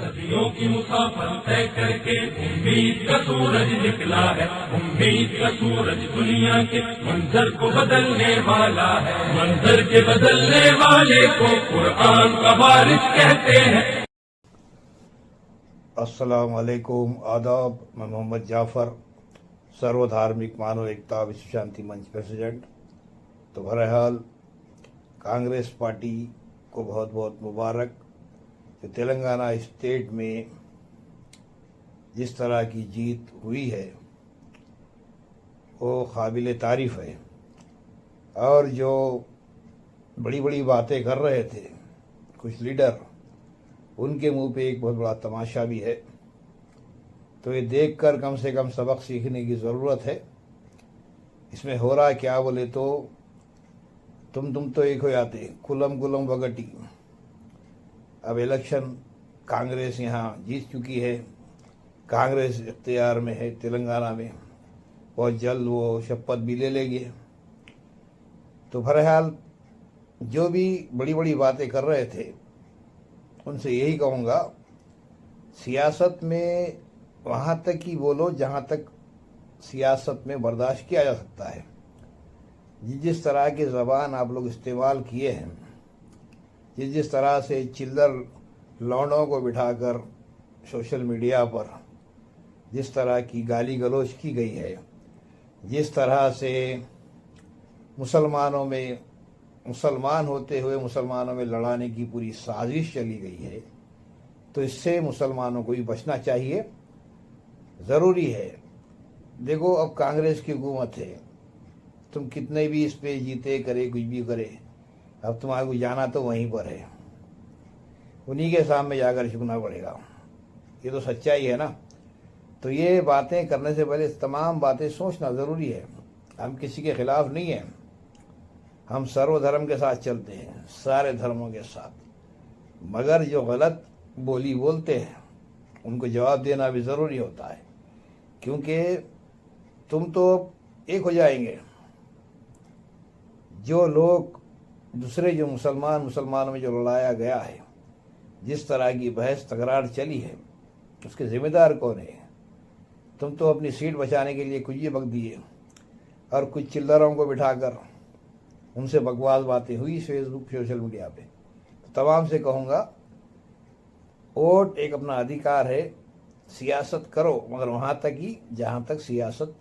सदियों की मुसाफर तय करके उम्मीद का सूरज निकला है। उम्मीद का सूरज दुनिया के मंजर को बदलने वाला है। मंजर के बदलने वाले को कुरान का वारिस कहते हैं। अस्सलाम वालेकुम, आदाब। मैं मोहम्मद जाफ़र, सर्वधार्मिक मानव एकता विश्व शांति मंच प्रेसिडेंट। तो बहरहाल कांग्रेस पार्टी को बहुत बहुत मुबारक। कि तेलंगाना स्टेट में जिस तरह की जीत हुई है वो काबिल तारीफ़ है। और जो बड़ी बड़ी बातें कर रहे थे कुछ लीडर, उनके मुंह पे एक बहुत बड़ा तमाशा भी है। तो ये देखकर कम से कम सबक सीखने की ज़रूरत है। इसमें हो रहा क्या बोले तो तुम तो एक हो जाते, कुलम कुलम वगटी। अब इलेक्शन कांग्रेस यहाँ जीत चुकी है, कांग्रेस इख्तियार में है तेलंगाना में, बहुत जल्द वो शपथ भी ले लेंगे। तो बहरहाल जो भी बड़ी बड़ी बातें कर रहे थे उनसे यही कहूँगा, सियासत में वहाँ तक ही बोलो जहाँ तक सियासत में बर्दाश्त किया जा सकता है। जिस तरह की ज़बान आप लोग इस्तेमाल किए हैं, जिस तरह से चिल्लर लौंडों को बिठाकर सोशल मीडिया पर जिस तरह की गाली गलौज की गई है, जिस तरह से मुसलमानों में मुसलमान होते हुए मुसलमानों में लड़ाने की पूरी साजिश चली गई है, तो इससे मुसलमानों को भी बचना चाहिए, ज़रूरी है। देखो अब कांग्रेस की हुकूमत है, तुम कितने भी इस पे जीते करे कुछ भी करे, अब तुम्हारे को जाना तो वहीं पर है, उन्हीं के सामने जाकर झुकना पड़ेगा। ये तो सच्चाई है ना। तो ये बातें करने से पहले तमाम बातें सोचना ज़रूरी है। हम किसी के खिलाफ नहीं हैं, हम सर्वधर्म के साथ चलते हैं, सारे धर्मों के साथ। मगर जो गलत बोली बोलते हैं उनको जवाब देना भी ज़रूरी होता है, क्योंकि तुम तो एक हो जाएंगे। जो लोग दूसरे जो मुसलमानों में जो लड़ाया गया है, जिस तरह की बहस तकरार चली है, उसके ज़िम्मेदार कौन है? तुम तो अपनी सीट बचाने के लिए कुछ ही बक दिए और कुछ चिल्लरों को बिठाकर उनसे बकवास बातें हुई फेसबुक सोशल मीडिया पे। तो तमाम से कहूँगा, वोट एक अपना अधिकार है, सियासत करो, मगर वहाँ तक ही जहाँ तक सियासत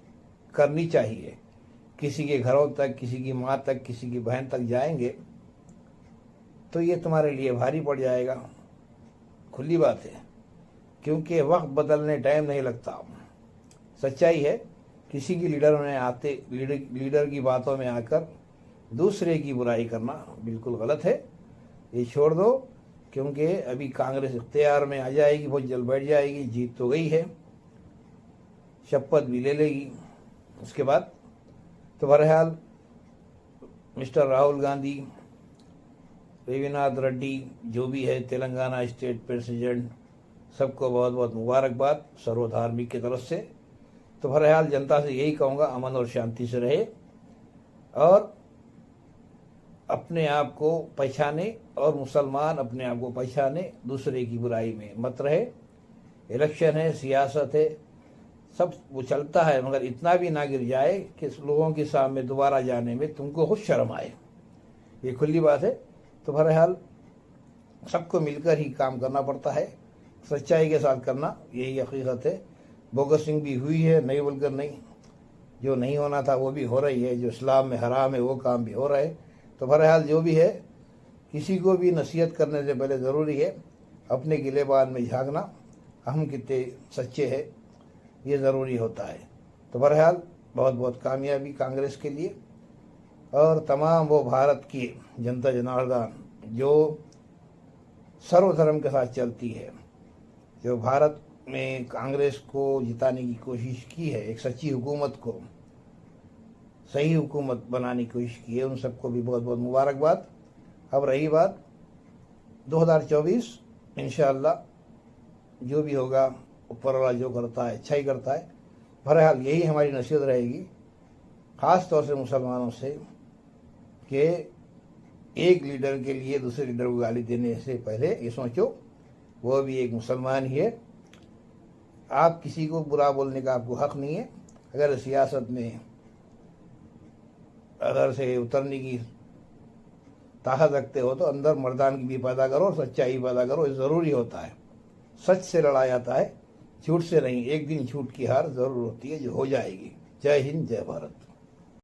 करनी चाहिए। किसी के घरों तक, किसी की माँ तक, किसी की बहन तक जाएंगे तो ये तुम्हारे लिए भारी पड़ जाएगा। खुली बात है, क्योंकि वक्त बदलने टाइम नहीं लगता। सच्चाई है, किसी की लीडर की बातों में आकर दूसरे की बुराई करना बिल्कुल गलत है। ये छोड़ दो, क्योंकि अभी कांग्रेस इख्तियार में आ जाएगी, बहुत जल्द बैठ जाएगी, जीत तो गई है, शपथ भी ले लेगी उसके बाद। तो बहरहाल मिस्टर राहुल गांधी, रेवनाथ रेड्डी जो भी है तेलंगाना स्टेट प्रेसिडेंट, सबको बहुत बहुत मुबारकबाद सर्वधार्मिक की तरफ से। तो बहरहाल जनता से यही कहूँगा, अमन और शांति से रहे और अपने आप को पहचाने, और मुसलमान अपने आप को पहचाने, दूसरे की बुराई में मत रहे। इलेक्शन है, सियासत है, सब वो चलता है, मगर इतना भी ना गिर जाए कि लोगों के सामने दोबारा जाने में तुमको खुद शर्म आए। ये खुली बात है। तो बहरहाल सबको मिलकर ही काम करना पड़ता है, सच्चाई के साथ करना, यही हकीकत है। बोगसिंग भी हुई है, नहीं बोलकर नहीं, जो नहीं होना था वो भी हो रही है, जो इस्लाम में हराम है वो काम भी हो रहा है। तो बहरहाल जो भी है, किसी को भी नसीहत करने से पहले ज़रूरी है अपने गिलेबान में झांकना, हम कितने सच्चे हैं ये ज़रूरी होता है। तो बहरहाल बहुत बहुत कामयाबी कांग्रेस के लिए, और तमाम वो भारत की जनता जनार्दन जो सर्वधर्म के साथ चलती है, जो भारत में कांग्रेस को जिताने की कोशिश की है, एक सच्ची हुकूमत को सही हुकूमत बनाने की कोशिश की है, उन सबको भी बहुत बहुत मुबारकबाद। अब रही बात 2024, इंशाअल्लाह जो भी होगा ऊपर वाला जो करता है अच्छा ही करता है। बहरहाल यही हमारी नसीहत रहेगी, ख़ास तौर से मुसलमानों से, कि एक लीडर के लिए दूसरे लीडर को गाली देने से पहले ये सोचो वो भी एक मुसलमान ही है। आप किसी को बुरा बोलने का आपको हक नहीं है। अगर सियासत में अगर से उतरने की ताकत रखते हो तो अंदर मर्दानगी भी पैदा करो, सच्चाई पैदा करो, ये ज़रूरी होता है। सच से लड़ा जाता है, झूठ से नहीं। एक दिन झूठ की हार ज़रूर होती है, जो हो जाएगी। जय हिंद, जय भारत।